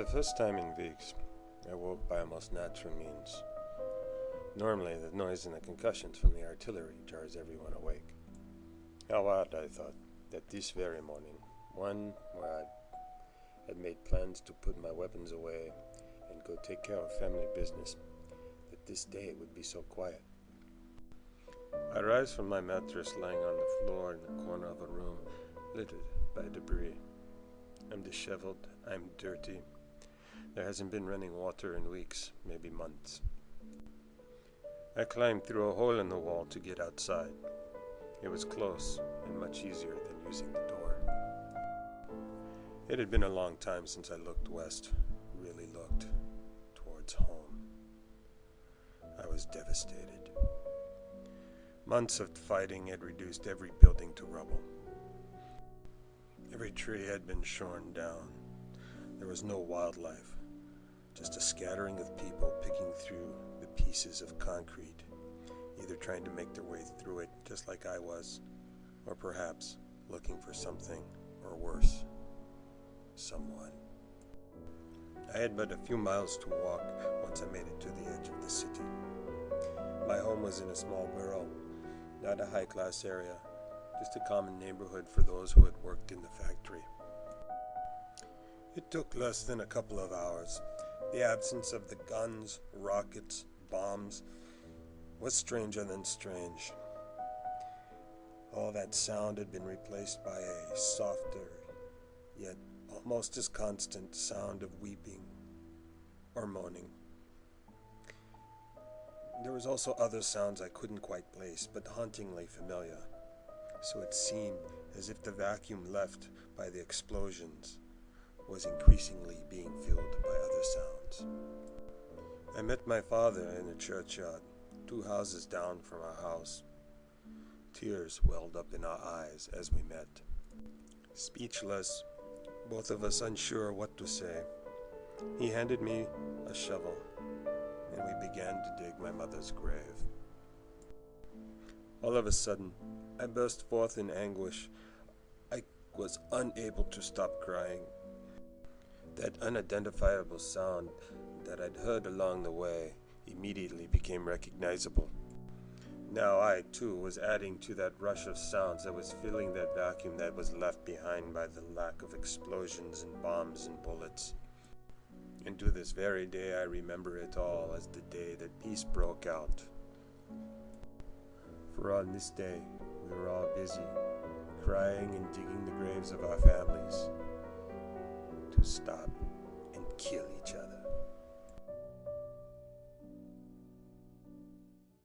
the first time in weeks, I woke by almost natural means. Normally, the noise and the concussions from the artillery jars everyone awake. How odd, I thought, that this very morning, one where I had made plans to put my weapons away and go take care of family business, that this day would be so quiet. I rise from my mattress lying on the floor in the corner of a room, littered by debris. I'm disheveled, I'm dirty. There hasn't been running water in weeks, maybe months. I climbed through a hole in the wall to get outside. It was close and much easier than using the door. It had been a long time since I looked west, really looked towards home. I was devastated. Months of fighting had reduced every building to rubble. Every tree had been shorn down. There was no wildlife, just a scattering of people picking through the pieces of concrete, either trying to make their way through it just like I was, or perhaps looking for something, or worse, someone. I had but a few miles to walk once I made it to the edge of the city. My home was in a small borough, not a high-class area, just a common neighborhood for those who had worked in the factory. It took less than a couple of hours. The absence of the guns, rockets, bombs was stranger than strange. All that sound had been replaced by a softer, yet almost as constant sound of weeping or moaning. There was also other sounds I couldn't quite place, but hauntingly familiar. So it seemed as if the vacuum left by the explosions was increasingly being filled by other sounds. I met my father in the churchyard, 2 houses down from our house. Tears welled up in our eyes as we met. Speechless, both of us unsure what to say, he handed me a shovel, and we began to dig my mother's grave. All of a sudden, I burst forth in anguish. I was unable to stop crying. That unidentifiable sound that I'd heard along the way immediately became recognizable. Now I, too, was adding to that rush of sounds that was filling that vacuum that was left behind by the lack of explosions and bombs and bullets. And to this very day I remember it all as the day that peace broke out. For on this day, we were all busy, crying and digging the graves of our families, to stop and kill each other.